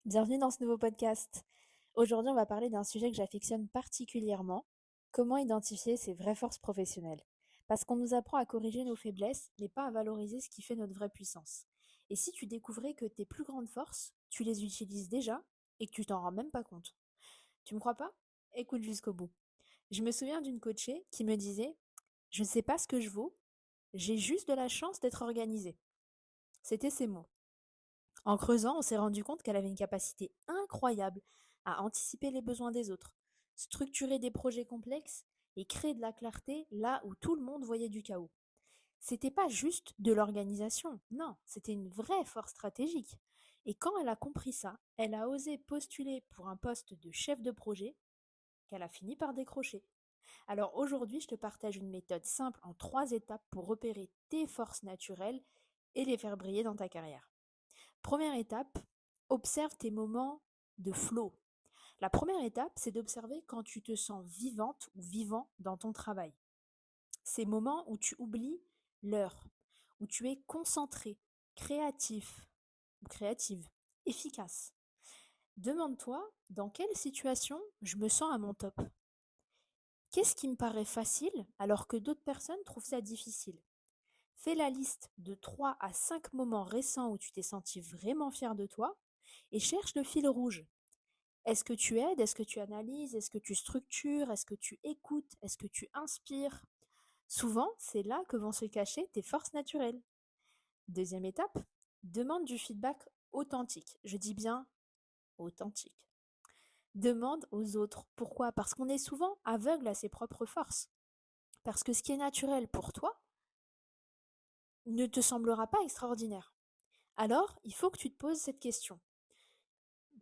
Bienvenue dans ce nouveau podcast. Aujourd'hui, on va parler d'un sujet que j'affectionne particulièrement, comment identifier ses vraies forces professionnelles. Parce qu'on nous apprend à corriger nos faiblesses, mais pas à valoriser ce qui fait notre vraie puissance. Et si tu découvrais que tes plus grandes forces, tu les utilises déjà et que tu t'en rends même pas compte. Tu me crois pas? Écoute jusqu'au bout. Je me souviens d'une coachée qui me disait, je ne sais pas ce que je vaux, j'ai juste de la chance d'être organisée. C'était ses mots. En creusant, on s'est rendu compte qu'elle avait une capacité incroyable à anticiper les besoins des autres, structurer des projets complexes et créer de la clarté là où tout le monde voyait du chaos. C'était pas juste de l'organisation, non, c'était une vraie force stratégique. Et quand elle a compris ça, elle a osé postuler pour un poste de chef de projet qu'elle a fini par décrocher. Alors aujourd'hui, je te partage une méthode simple en 3 étapes pour repérer tes forces naturelles et les faire briller dans ta carrière. Première étape, observe tes moments de flow. La première étape, c'est d'observer quand tu te sens vivante ou vivant dans ton travail. Ces moments où tu oublies l'heure, où tu es concentré, créatif ou créative, efficace. Demande-toi dans quelle situation je me sens à mon top. Qu'est-ce qui me paraît facile alors que d'autres personnes trouvent ça difficile? Fais la liste de 3 à 5 moments récents où tu t'es senti vraiment fier de toi et cherche le fil rouge. Est-ce que tu aides? Est-ce que tu analyses? Est-ce que tu structures? Est-ce que tu écoutes? Est-ce que tu inspires? Souvent, c'est là que vont se cacher tes forces naturelles. Deuxième étape, demande du feedback authentique. Je dis bien authentique. Demande aux autres. Pourquoi? Parce qu'on est souvent aveugle à ses propres forces. Parce que ce qui est naturel pour toi ne te semblera pas extraordinaire. Alors, il faut que tu te poses cette question.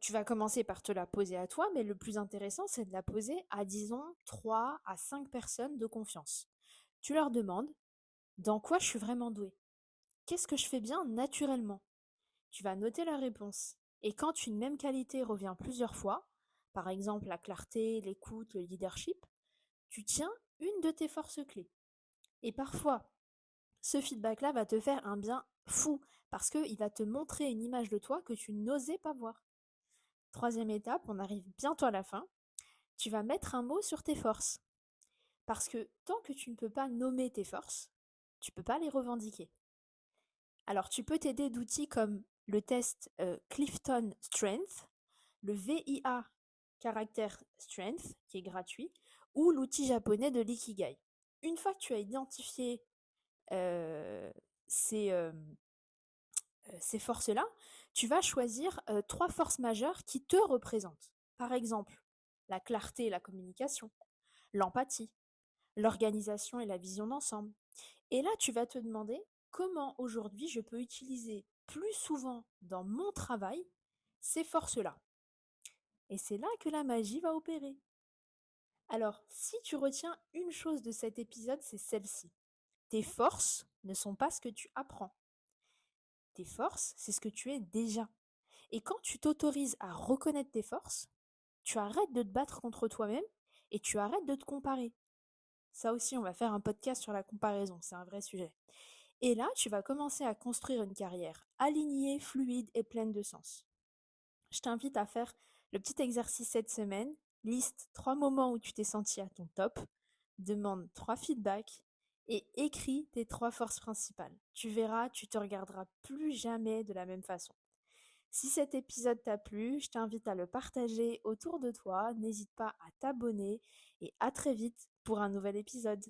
Tu vas commencer par te la poser à toi, mais le plus intéressant, c'est de la poser à, disons, 3 à 5 personnes de confiance. Tu leur demandes dans quoi je suis vraiment douée. Qu'est-ce que je fais bien naturellement? Tu vas noter la réponse. Et quand une même qualité revient plusieurs fois, par exemple la clarté, l'écoute, le leadership, tu tiens une de tes forces clés. Et parfois, ce feedback-là va te faire un bien fou, parce qu'il va te montrer une image de toi que tu n'osais pas voir. Troisième étape, on arrive bientôt à la fin. Tu vas mettre un mot sur tes forces. Parce que tant que tu ne peux pas nommer tes forces, tu ne peux pas les revendiquer. Alors tu peux t'aider d'outils comme le test Clifton Strength, le VIA Character Strength, qui est gratuit, ou l'outil japonais de l'Ikigai. Une fois que tu as identifié euh, ces, euh, ces forces-là, tu vas choisir 3 forces majeures qui te représentent. Par exemple, la clarté et la communication, l'empathie, l'organisation et la vision d'ensemble. Et là, tu vas te demander comment aujourd'hui je peux utiliser plus souvent dans mon travail ces forces-là. Et c'est là que la magie va opérer. Alors, si tu retiens une chose de cet épisode, c'est celle-ci. Tes forces ne sont pas ce que tu apprends. Tes forces, c'est ce que tu es déjà. Et quand tu t'autorises à reconnaître tes forces, tu arrêtes de te battre contre toi-même et tu arrêtes de te comparer. Ça aussi, on va faire un podcast sur la comparaison, c'est un vrai sujet. Et là, tu vas commencer à construire une carrière alignée, fluide et pleine de sens. Je t'invite à faire le petit exercice cette semaine. Liste 3 moments où tu t'es senti à ton top. Demande 3 feedbacks et écris tes 3 forces principales. Tu verras, tu te regarderas plus jamais de la même façon. Si cet épisode t'a plu, je t'invite à le partager autour de toi. N'hésite pas à t'abonner et à très vite pour un nouvel épisode.